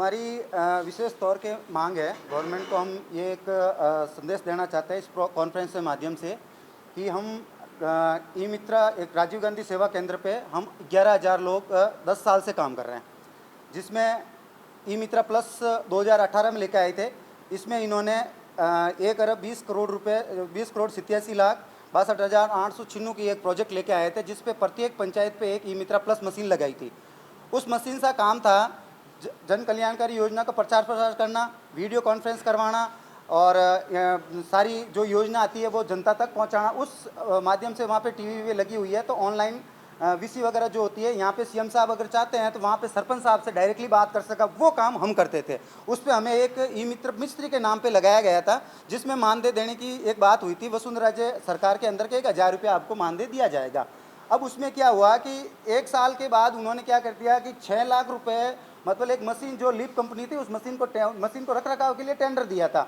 हमारी विशेष तौर के मांग है। गवर्नमेंट को हम ये एक संदेश देना चाहते हैं इस कॉन्फ्रेंस के माध्यम से कि हम ई मित्रा एक राजीव गांधी सेवा केंद्र पे हम 11,000 लोग 10 साल से काम कर रहे हैं, जिसमें ई मित्रा प्लस 2018 में लेकर आए थे। इसमें इन्होंने 1,20,20,00,000 रुपये 20,87,62,896 की एक प्रोजेक्ट लेके आए थे, जिस पे प्रत्येक पंचायत पे एक ई मित्रा प्लस मशीन लगाई थी। उस मशीन का काम था जन कल्याणकारी योजना का प्रचार प्रसार करना, वीडियो कॉन्फ्रेंस करवाना और सारी जो योजना आती है वो जनता तक पहुंचाना। उस माध्यम से वहाँ पे टीवी भी लगी हुई है, तो ऑनलाइन वीसी वगैरह जो होती है, यहाँ पे सीएम साहब अगर चाहते हैं तो वहाँ पे सरपंच साहब से डायरेक्टली बात कर सका, वो काम हम करते थे। उस पर हमें एक ई मित्र मिस्त्री के नाम पे लगाया गया था, जिसमें मानदेय देने की एक बात हुई थी। वसुंधरा जी सरकार के अंदर के 1,000 रुपये आपको मानदेय दिया जाएगा। अब उसमें क्या हुआ कि 1 साल के बाद उन्होंने क्या कर दिया कि 6 लाख रुपए, मतलब एक मशीन जो लीप कंपनी थी, उस मशीन को रख रखाव के लिए टेंडर दिया था।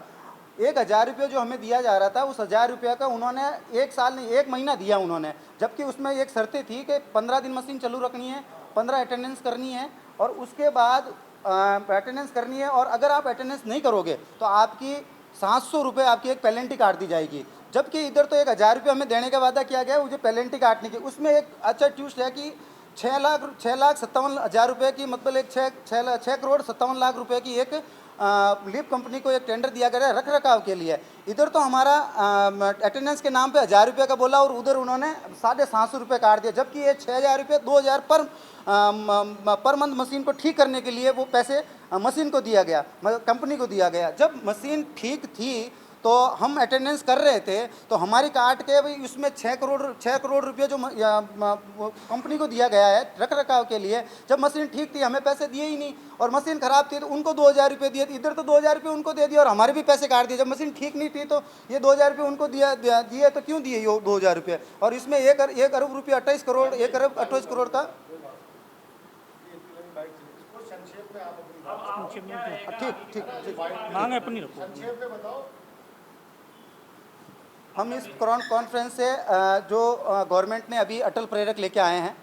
1,000 रुपये जो हमें दिया जा रहा था, उस 1,000 रुपये का उन्होंने 1 साल नहीं 1 महीना दिया उन्होंने, जबकि उसमें एक शर्तें थी कि 15 दिन मशीन चालू रखनी है, 15 अटेंडेंस करनी है और उसके बाद अटेंडेंस करनी है, और अगर आप अटेंडेंस नहीं करोगे तो आपकी 700 रुपये आपकी एक पेनल्टी काट दी जाएगी। जबकि इधर तो 1,000 रुपये हमें देने का वादा किया गया, मुझे पेनल्टी काटने की। उसमें एक अच्छा ट्विस्ट है कि 6,57,000 रुपये की, मतलब एक 6,57,00,000 रुपये की एक लीप कंपनी को एक टेंडर दिया गया है रख रखाव के लिए। इधर तो हमारा अटेंडेंस के नाम पे 1,000 रुपये का बोला और उधर उन्होंने 750 रुपये काट दिया, जबकि ये 6,000 रुपये 2,000 पर मंथ मशीन को ठीक करने के लिए वो पैसे मशीन को दिया गया, कंपनी को दिया गया। जब मशीन ठीक थी तो हम अटेंडेंस कर रहे थे, तो हमारी काट के भाई उसमें 6 करोड़ रुपये जो कंपनी को दिया गया है रख रखाव के लिए, जब मशीन ठीक थी हमें पैसे दिए ही नहीं, और मशीन ख़राब थी तो उनको 2,000 रुपये दिए। इधर तो 2,000 रुपये उनको दे दिए और हमारे भी पैसे काट दिए। जब मशीन ठीक नहीं थी तो ये 2,000 रुपये उनको दिए, तो क्यों दिए ये 2,000 रुपये? और इसमें 1 अरब रुपये 28 करोड़ 1 अरब 28 करोड़ का। ठीक मांग अपनी रखो। हम इस कॉन्फ्रेंस से जो गवर्नमेंट ने अभी अटल प्रेरक लेके आए हैं,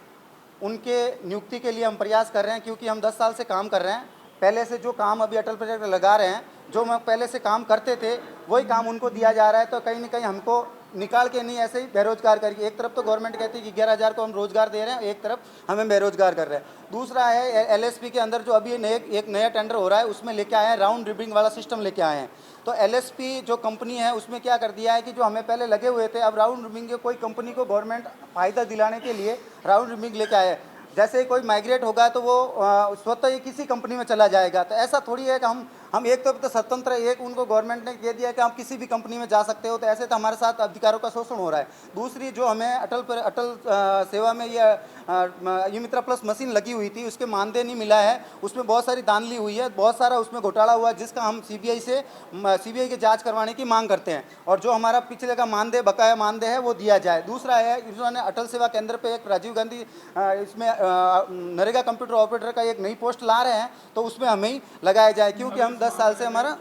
उनके नियुक्ति के लिए हम प्रयास कर रहे हैं, क्योंकि हम 10 साल से काम कर रहे हैं। पहले से जो काम अभी अटल प्रेरक लगा रहे हैं, जो हम पहले से काम करते थे वही काम उनको दिया जा रहा है, तो कहीं ना कहीं हमको निकाल के नहीं ऐसे ही बेरोजगार करके, एक तरफ तो गवर्नमेंट कहती है कि 11,000 को हम रोजगार दे रहे हैं, एक तरफ हमें बेरोजगार कर रहे हैं। दूसरा है एलएसपी के अंदर जो अभी एक नया टेंडर हो रहा है, उसमें लेके आए हैं राउंड रिबिंग वाला सिस्टम लेके आए हैं। तो एलएसपी जो कंपनी है उसमें क्या कर दिया है कि जो हमें पहले लगे हुए थे, अब राउंड रिबिंग के कोई कंपनी को गवर्नमेंट फ़ायदा दिलाने के लिए राउंड रिबिंग लेके आए। जैसे कोई माइग्रेट होगा तो वो स्वतः ही किसी कंपनी में चला जाएगा, तो ऐसा थोड़ी है कि हम एक तो स्वतंत्र, एक उनको गवर्नमेंट ने कह दिया कि आप किसी भी कंपनी में जा सकते हो, तो ऐसे तो हमारे साथ अधिकारों का शोषण हो रहा है। दूसरी जो हमें अटल सेवा में ये ई मित्रा प्लस मशीन लगी हुई थी, उसके मानदेय नहीं मिला है, उसमें बहुत सारी धांधली हुई है, बहुत सारा उसमें घोटाला हुआ है, जिसका हम सीबीआई की जाँच करवाने की मांग करते हैं, और जो हमारा पिछले का मानदेय बकाया मानदेय है वो दिया जाए। दूसरा है इन्होंने अटल सेवा केंद्र पे एक राजीव गांधी इसमें नरेगा कंप्यूटर ऑपरेटर का एक नई पोस्ट ला रहे हैं, तो उसमें हमें ही लगाया जाए, क्योंकि हम 10 साल से हमारा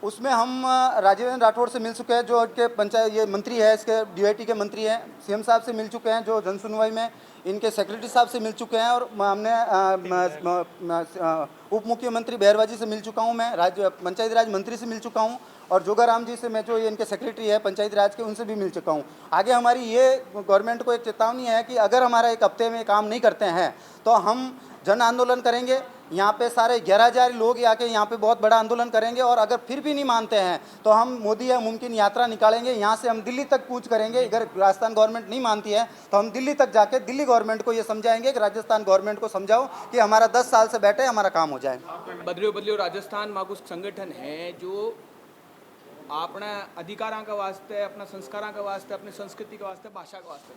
उसमें हम राजेंद्र राठौड़ से मिल चुके हैं, जो इनके पंचायत ये मंत्री है, इसके डीआईटी के मंत्री हैं, सीएम साहब से मिल चुके हैं, जो जन सुनवाई में इनके सेक्रेटरी साहब से मिल चुके हैं, और हमने उप मुख्यमंत्री बहरवा जी से मिल चुका हूं, मैं पंचायती राज मंत्री से मिल चुका हूं, और जोगाराम जी से मैं जो इनके सेक्रेटरी है पंचायती राज के, उनसे भी मिल चुका हूं। आगे हमारी ये गवर्नमेंट को एक चेतावनी है कि अगर हमारा 1 हफ्ते में काम नहीं करते हैं तो हम जन आंदोलन करेंगे। यहाँ पे सारे 11,000 लोग आके यहाँ पे बहुत बड़ा आंदोलन करेंगे, और अगर फिर भी नहीं मानते हैं तो हम मोदी या मुमकिन यात्रा निकालेंगे। यहाँ से हम दिल्ली तक कूच करेंगे। अगर राजस्थान गवर्नमेंट नहीं मानती है तो हम दिल्ली तक जाके दिल्ली गवर्नमेंट को ये समझाएंगे कि राजस्थान गवर्नमेंट को समझाओ कि हमारा 10 साल से बैठे हमारा काम हो जाए। बदलियो राजस्थान में कुछ संगठन है जो अपना अधिकारों का वास्ते, अपना संस्कारों का वास्ते, अपनी संस्कृति के वास्ते, भाषा के वास्ते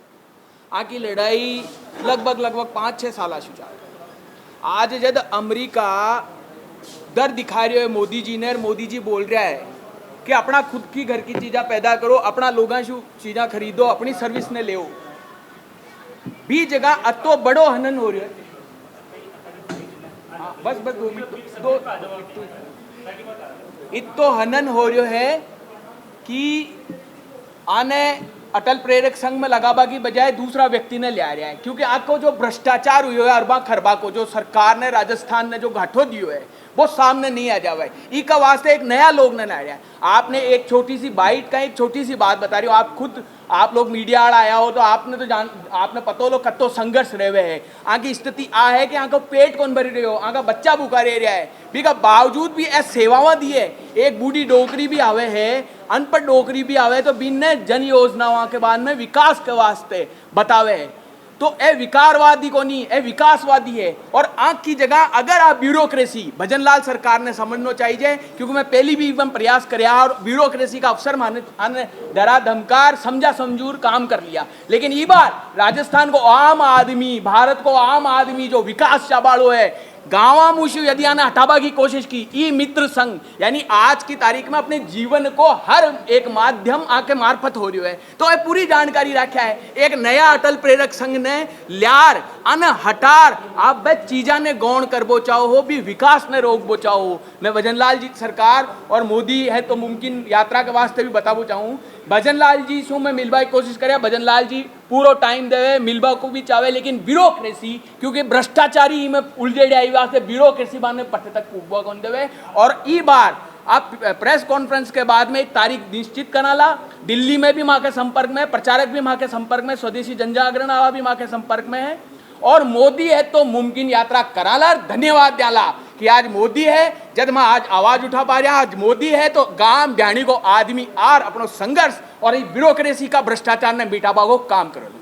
आकी लड़ाई लगभग 5-6 साल शुरू है। आज जब अमेरिका डर दिखा रहे हो मोदी जी ने, और मोदी जी बोल रहा है कि अपना खुद की घर की चीज़ा पैदा करो, अपना लोगों से चीज़ा खरीदो, अपनी सर्विस ने ले 20 जगह अतो बड़ो हनन हो रहा है। बस 2 मिनट इतो हनन हो रहा है कि आने अटल प्रेरक संघ में लगाबा की बजाय दूसरा व्यक्ति ने ले आ रहा है, क्योंकि आपको जो भ्रष्टाचार हुई है अरबा खरबा को जो सरकार ने राजस्थान ने जो घाटो दियो है वो सामने नहीं आ जावे। ई का वास्ते एक नया लोग ने लाया है। आपने एक छोटी सी बाइट का एक छोटी सी बात बता रही हो, आप खुद आप लोग मीडिया आड़ आया हो तो आपने तो आपने पतो लो कत्तो संघर्ष रहे हुए है। आगे स्थिति आ है कि आगे पेट कौन भरी रहे हो, आगे बच्चा भूखा रह रहा है, बीका बावजूद भी ऐसे सेवावां दी है। एक बूढ़ी डोकरी भी आवे है, अनपढ़ डोकरी भी आवे तो बिन जन योजनाओं के बाद में विकास के वास्ते बतावे है। तो ए विकारवादी को नहीं, ए विकासवादी है। और आंख की जगह अगर आप ब्यूरोक्रेसी भजनलाल सरकार ने समझना चाहिए, क्योंकि मैं पहली भी एकदम प्रयास कराया और ब्यूरोक्रेसी का अफसर माने डरा धमकार समझा समझूर काम कर लिया। लेकिन ये बार राजस्थान को आम आदमी, भारत को आम आदमी जो विकास चाबाड़ो है, गाँव मुशु यदि आने हटाबा की कोशिश की, ई मित्र संघ यानी आज की तारीख में अपने जीवन को हर एक माध्यम आके मार्फत हो रही है। तो ये पूरी जानकारी रखा है। एक नया अटल प्रेरक संघ ने ल्यार अन हटार आप बे चीजा ने गौण कर बोचाओ हो भी विकास ने रोक बोचाओ हो। मैं भजनलाल जी सरकार और मोदी है तो मुमकिन यात्रा के वास्ते भी बताबो चाहूँ, भजनलाल जी से मैं मिलवा की कोशिश करे, भजनलाल जी पूरा टाइम देवे, मिलवा को भी चाहे, लेकिन ब्यूरोक्रेसी क्योंकि भ्रष्टाचारी में उलझे आई वास्ते ब्यूरोक्रेसी बाने पट्टे तक पूछवा कौन देवे। और ई बार आप प्रेस कॉन्फ्रेंस के बाद में एक तारीख निश्चित कराला, दिल्ली में भी माँ के संपर्क में, प्रचारक भी माँ के संपर्क में, स्वदेशी जनजागरण आवा भी माँ के संपर्क में है, और मोदी है तो मुमकिन यात्रा कराला। धन्यवाद द्याला कि आज मोदी है, जब मैं आज आवाज उठा पा रहा, आज मोदी है तो गांव भ्याणी को आदमी आर अपनो संघर्ष और ब्यूरोक्रेसी का भ्रष्टाचार ने मिटाबा को काम करो।